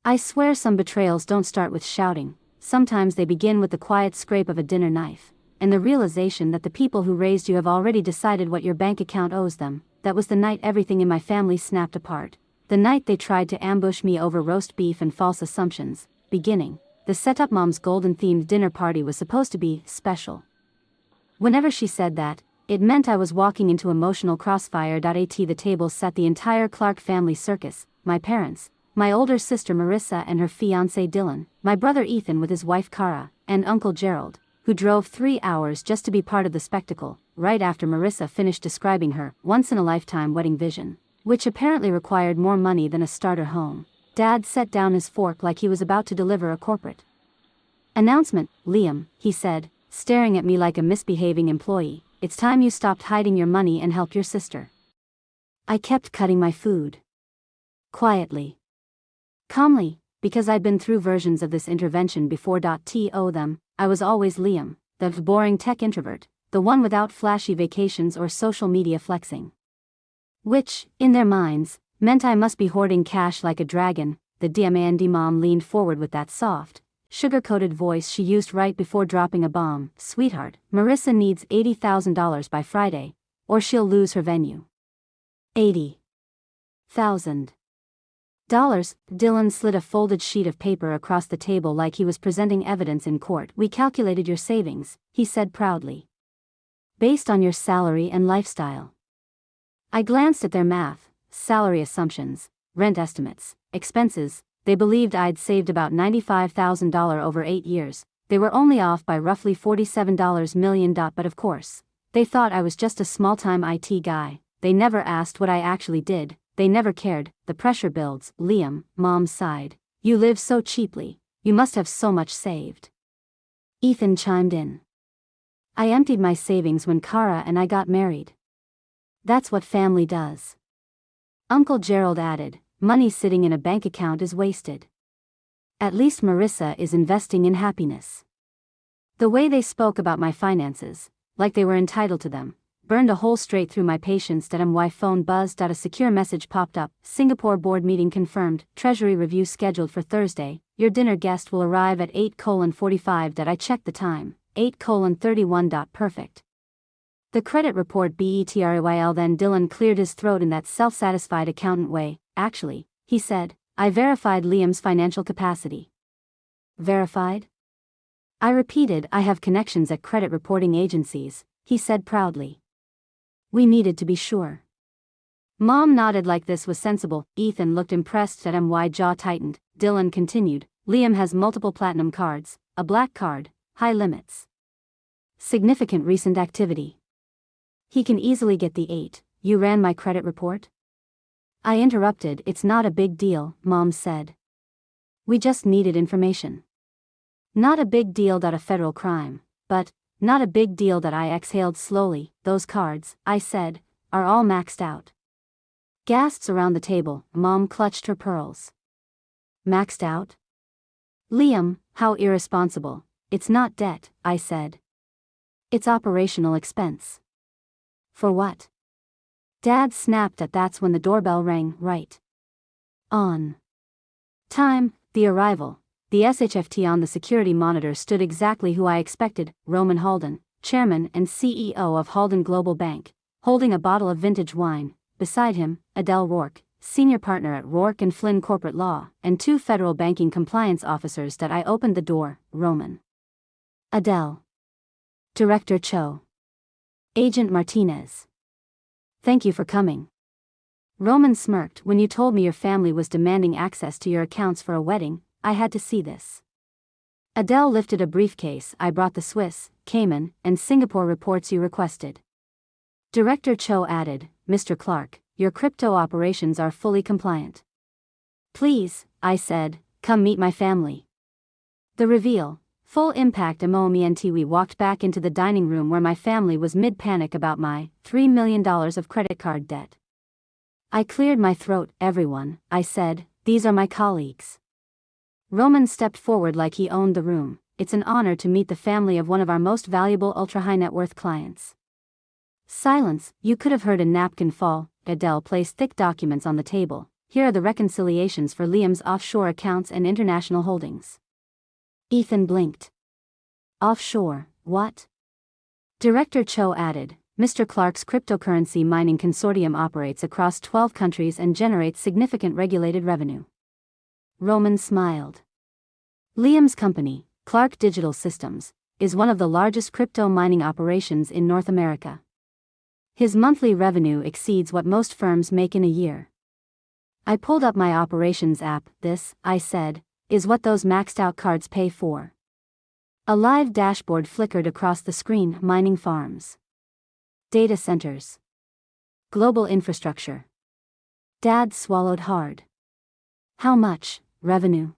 I swear some betrayals don't start with shouting, sometimes they begin with the quiet scrape of a dinner knife, and the realization that the people who raised you have already decided what your bank account owes them. That was the night everything in my family snapped apart. The night they tried to ambush me over roast beef and false assumptions. Beginning, the setup mom's golden-themed dinner party was supposed to be special. Whenever she said that, it meant I was walking into emotional crossfire. At the table sat the entire Clark family circus, my parents, my older sister Marissa and her fiancé Dylan, my brother Ethan with his wife Cara, and Uncle Gerald, who drove 3 hours just to be part of the spectacle, right after Marissa finished describing her once-in-a-lifetime wedding vision, which apparently required more money than a starter home. Dad set down his fork like he was about to deliver a corporate announcement. "Liam," he said, staring at me like a misbehaving employee, "it's time you stopped hiding your money and helped your sister." I kept cutting my food. Quietly. Calmly, because I'd been through versions of this intervention before. To them, I was always Liam, the boring tech introvert, the one without flashy vacations or social media flexing. Which, in their minds, meant I must be hoarding cash like a dragon. The DMAND mom leaned forward with that soft, sugar-coated voice she used right before dropping a bomb. "Sweetheart, Marissa needs $80,000 by Friday, or she'll lose her venue." $80,000. Dylan slid a folded sheet of paper across the table like he was presenting evidence in court. "We calculated your savings," he said proudly, "based on your salary and lifestyle." I glanced at their math, salary assumptions, rent estimates, expenses. They believed I'd saved about $95,000 over 8 years. They were only off by roughly $47 million. But of course, they thought I was just a small-time IT guy. They never asked what I actually did. They never cared. "The pressure builds." "Liam," Mom sighed, "you live so cheaply. You must have so much saved." Ethan chimed in. "I emptied my savings when Cara and I got married. That's what family does." Uncle Gerald added, "Money sitting in a bank account is wasted. At least Marissa is investing in happiness." The way they spoke about my finances, like they were entitled to them, burned a hole straight through my patience. My phone buzzed. A secure message popped up. "Singapore board meeting confirmed. Treasury review scheduled for Thursday. Your dinner guest will arrive at 8:45. I checked the time. 8:31. Perfect. The credit report betrayal." Then Dylan cleared his throat in that self-satisfied accountant way. "Actually," he said, "I verified Liam's financial capacity." "Verified?" I repeated. "I have connections at credit reporting agencies," he said proudly. "We needed to be sure." Mom nodded like this was sensible. Ethan looked impressed. My jaw tightened. Dylan continued, "Liam has multiple platinum cards, a black card, high limits, significant recent activity. He can easily get the 8. You ran my credit report?" I interrupted. "It's not a big deal," Mom said. "We just needed information." "Not a big deal. A federal crime, but not a big deal." I exhaled slowly. "Those cards," I said, "are all maxed out." Gasps around the table. Mom clutched her pearls. "Maxed out?" "Liam, how irresponsible." "It's not debt," I said. "It's operational expense." "For what?" Dad snapped. That's when the doorbell rang. Right on time. The arrival. The SHFT on the security monitor stood exactly who I expected, Roman Halden, chairman and CEO of Halden Global Bank, holding a bottle of vintage wine. Beside him, Adele Rourke, senior partner at Rourke and Flynn Corporate Law, and 2 federal banking compliance officers. I opened the door. "Roman." "Adele." "Director Cho." "Agent Martinez." "Thank you for coming." Roman smirked. "When you told me your family was demanding access to your accounts for a wedding, I had to see this." Adele lifted a briefcase. "I brought the Swiss, Cayman, and Singapore reports you requested." Director Cho added, "Mr. Clark, your crypto operations are fully compliant." "Please," I said, "come meet my family." The reveal. Full impact moment. We walked back into the dining room where my family was mid-panic about my $3 million of credit card debt. I cleared my throat. "Everyone," I said, "these are my colleagues." Roman stepped forward like he owned the room. "It's an honor to meet the family of one of our most valuable ultra-high net worth clients." Silence. You could have heard a napkin fall. Adele placed thick documents on the table. here are the reconciliations for Liam's offshore accounts and international holdings. Ethan blinked. Offshore, what? Director Cho added, Mr. Clark's cryptocurrency mining consortium operates across 12 countries and generates significant regulated revenue. Roman smiled. Liam's company, Clark Digital Systems, is one of the largest crypto mining operations in North America. His monthly revenue exceeds what most firms make in a year. I pulled up my operations app. This, I said, is what those maxed out cards pay for. A live dashboard flickered across the screen. Mining farms. Data centers. Global infrastructure. Dad swallowed hard. How much revenue?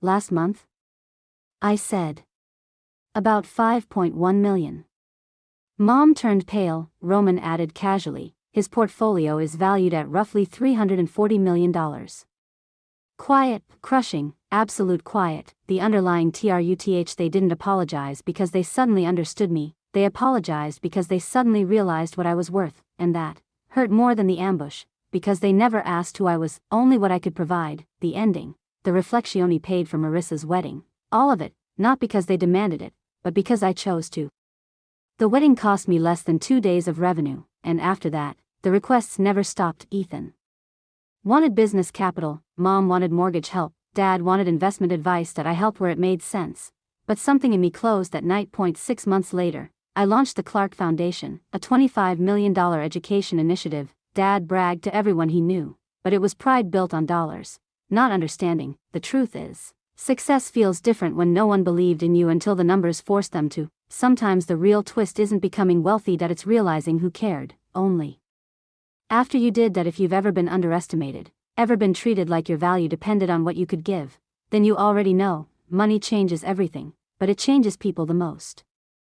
Last month? I said. About 5.1 million. Mom turned pale. Roman added casually, his portfolio is valued at roughly $340 million. Quiet, crushing, absolute quiet, the underlying truth. They didn't apologize because they suddenly understood me, they apologized because they suddenly realized what I was worth, and that hurt more than the ambush, because they never asked who I was, only what I could provide. The ending, the Reflexioni paid for Marissa's wedding, all of it, not because they demanded it, but because I chose to. The wedding cost me less than 2 days of revenue, and after that, the requests never stopped. Ethan wanted business capital, Mom wanted mortgage help, Dad wanted investment advice that I helped where it made sense. But something in me closed that night. 6 months later, I launched the Clark Foundation, a $25 million education initiative. Dad bragged to everyone he knew, but it was pride built on dollars, not understanding. The truth is, success feels different when no one believed in you until the numbers forced them to. Sometimes the real twist isn't becoming wealthy, that it's realizing who cared, only after you did. That if you've ever been underestimated, ever been treated like your value depended on what you could give, then you already know, money changes everything, but it changes people the most.